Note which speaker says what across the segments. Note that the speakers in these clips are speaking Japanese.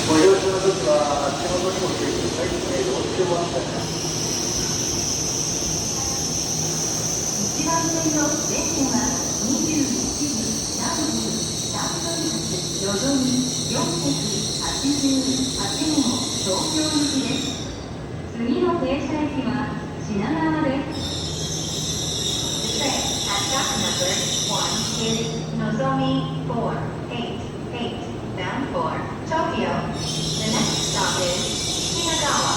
Speaker 1: ご乗車の時は足元にも注意ください。どうしても
Speaker 2: 一番線の電車は21時33分発のぞみ488号東京行きです。次の停車駅は品川です。The train at stop number 1 is Nozomi 488 bound for Tokyo. The next stop is Shinagawa.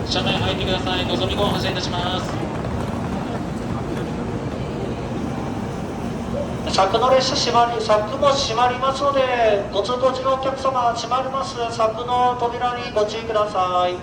Speaker 3: 車内入ってください。のぞみ号発車いたします。
Speaker 4: 柵の列車柵も閉まりますので、ご通行中のお客様閉まります。柵の扉にご注意ください。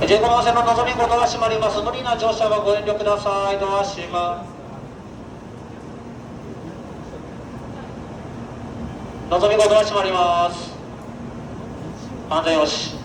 Speaker 4: 15番線ののぞみ号ドア閉まります。無理な乗車はご遠慮ください。ドア閉まのぞみ号ドア閉まります。安全よし。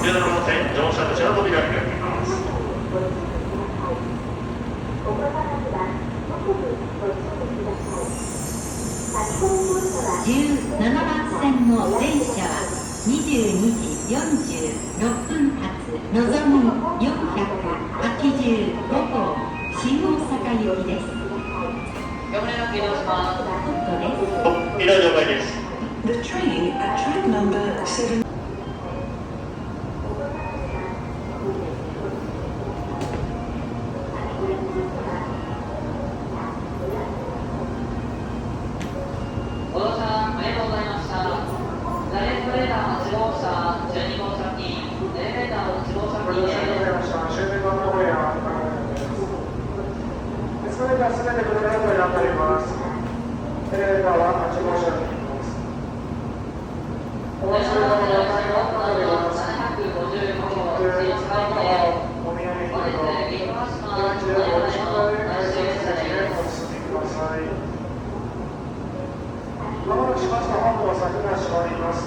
Speaker 1: 17線乗車口の扉になります。
Speaker 2: 17番線の電車は22時46分発のぞみ485号新大阪行きです。
Speaker 5: ごめんなさい、移動します。
Speaker 2: ホットです。
Speaker 1: 移動了解です。
Speaker 6: The train at track number 7.
Speaker 5: ご乗車ありがとうございました。ダイレクトレーダー8号車、12号車付近、エレベーター8号車付近で
Speaker 1: 終点の名古屋、エスカレーターすべて車の上になっております。エレベーターは8号車になります。お忘れ物のないようになっております。
Speaker 5: 755号、新大阪駅
Speaker 1: お土産品
Speaker 5: 本日、
Speaker 1: と
Speaker 5: 岐阜羽島、
Speaker 1: 現地でお近くで改札口へお進みください。まもなくしますと本部の柵が閉まります。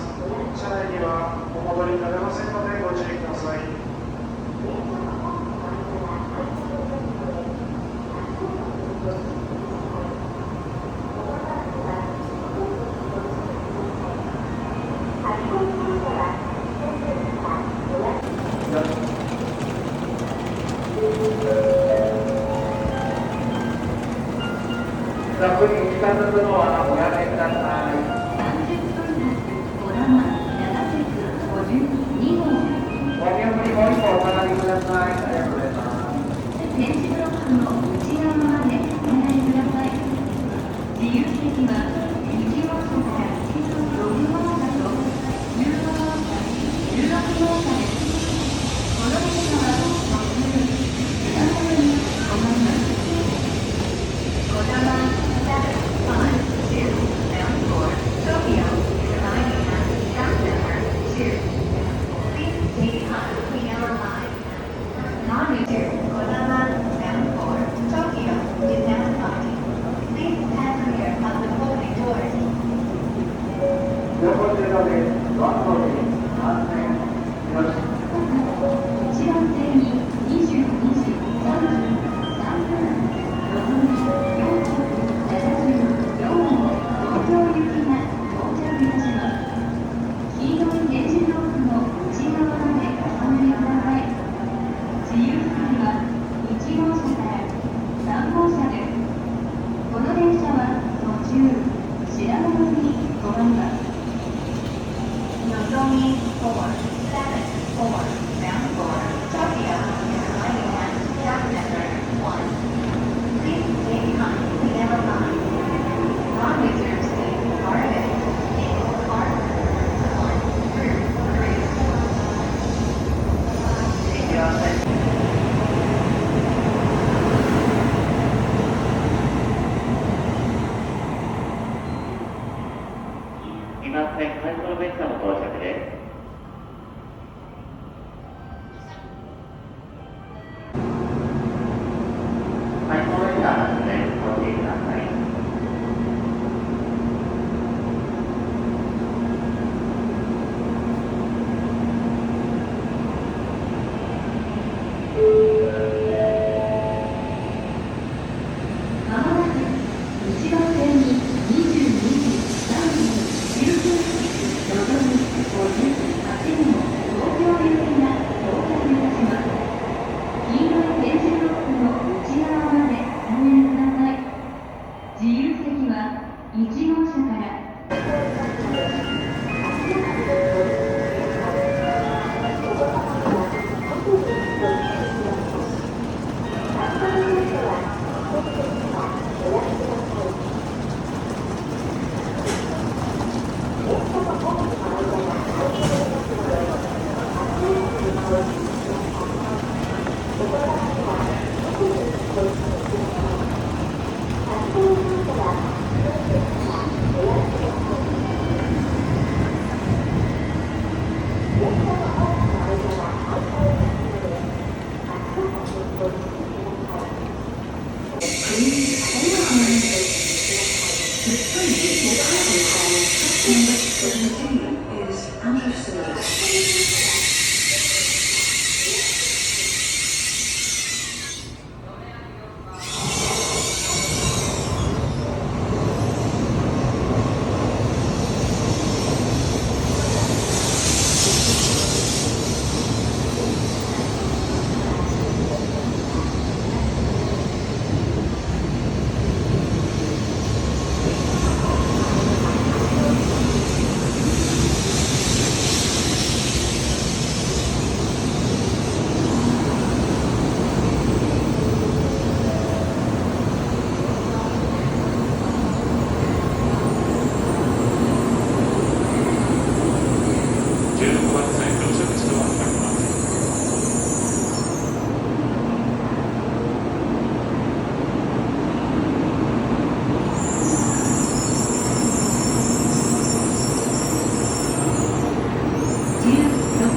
Speaker 1: 車内にはお戻りになれませんのでご注意ください。楽に近づくのはおやめください。
Speaker 2: 30分発小玉長瀬52号
Speaker 1: お見送りもう一個お下がりください。ありがとうございます。
Speaker 2: 電子ブロックの内側までお願いください。自由席は1号車から6号車と15号車、16号車です。この電車は途中、裏側に止まります。小玉Tokyo is arriving at stop number 2. Please stay behind between our line. Non-return Kodama bound for Tokyo is now arriving. Please pass clear of the folding doors.
Speaker 1: 横手までワンドリー安全よろしく。
Speaker 2: 1番線に22時33分、のぞみ474号東京行きが到着いたします。黄色い電子ブロックの内側までお下がりください。自由席は
Speaker 6: is out of service.16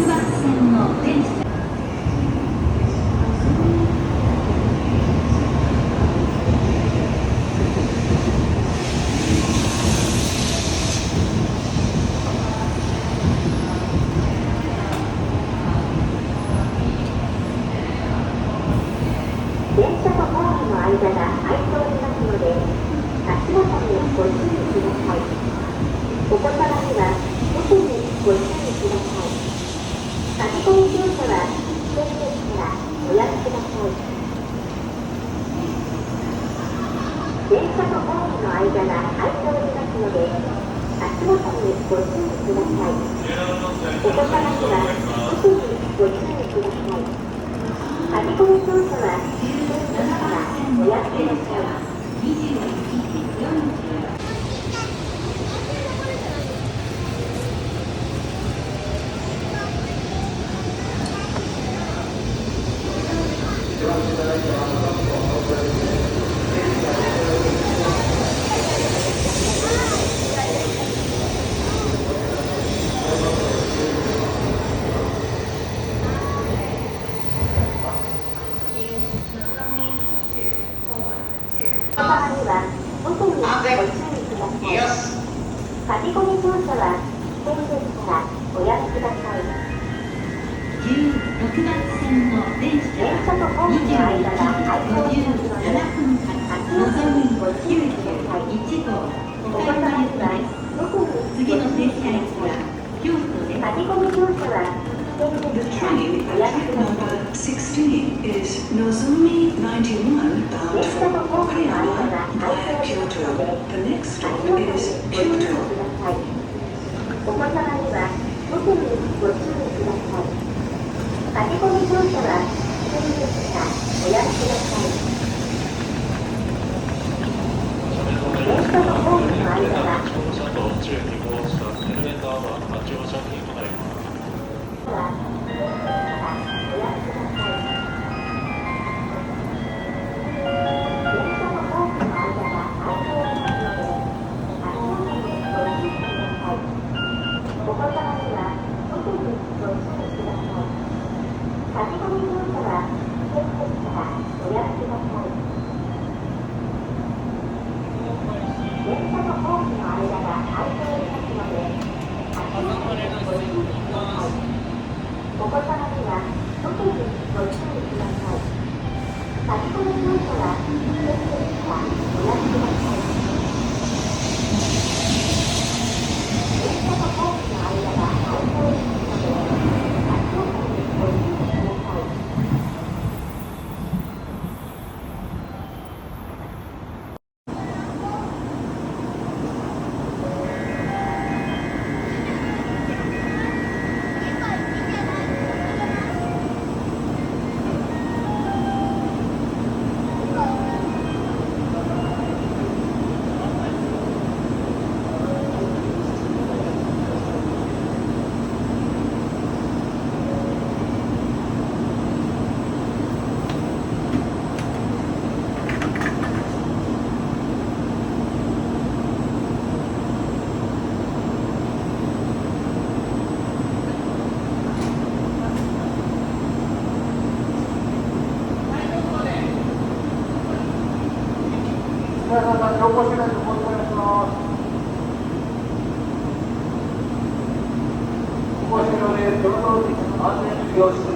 Speaker 2: 番線の電車電車とホームの間が空いておりますので、足元にご注意ください。お子様には特にご注意ください。書き込み乗車は先生からおやめください。電車とホームの間が空いておりますので、足元にご注意ください。お子様には特にご注意ください。書き込み乗車は先生からおやめください。21時40お子様には特にご注意ください。書き込み乗車は先生からおやめください。16番線の電車は21時57分発のぞみ91号岡山行きです。次の停車駅は京都です。書き込み乗車は
Speaker 6: The train at track number 16 is Nozomi 91 bound for Okayama via Kyoto. The next stop is Kyoto.
Speaker 2: お子様には特にご注意ください。書き込み乗車は先生からおやめください。電車とホームの間が
Speaker 3: 乗車と中2号車エレベーターは立ち乗車禁となります。
Speaker 2: お子様には特にご注意ください。書き込み乗車は先生からおやめください。電車とホームの間が空いておりますので、足元にご注意ください。お子様には特にご注意ください。書き込み乗車は先生からおやめください。電車とホームの間が空いておりますので、足元にご注意ください。電
Speaker 1: 皆さん、乗降してないとお願いします。お越しの上、その通り安全に利用して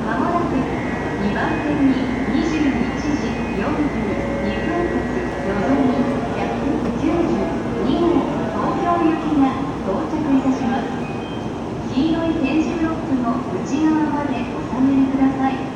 Speaker 2: まもなく2番線に21時4分2分発のぞみ192号東京行きが到着いたします。黄色い点字ブロックの内側までお下がりください。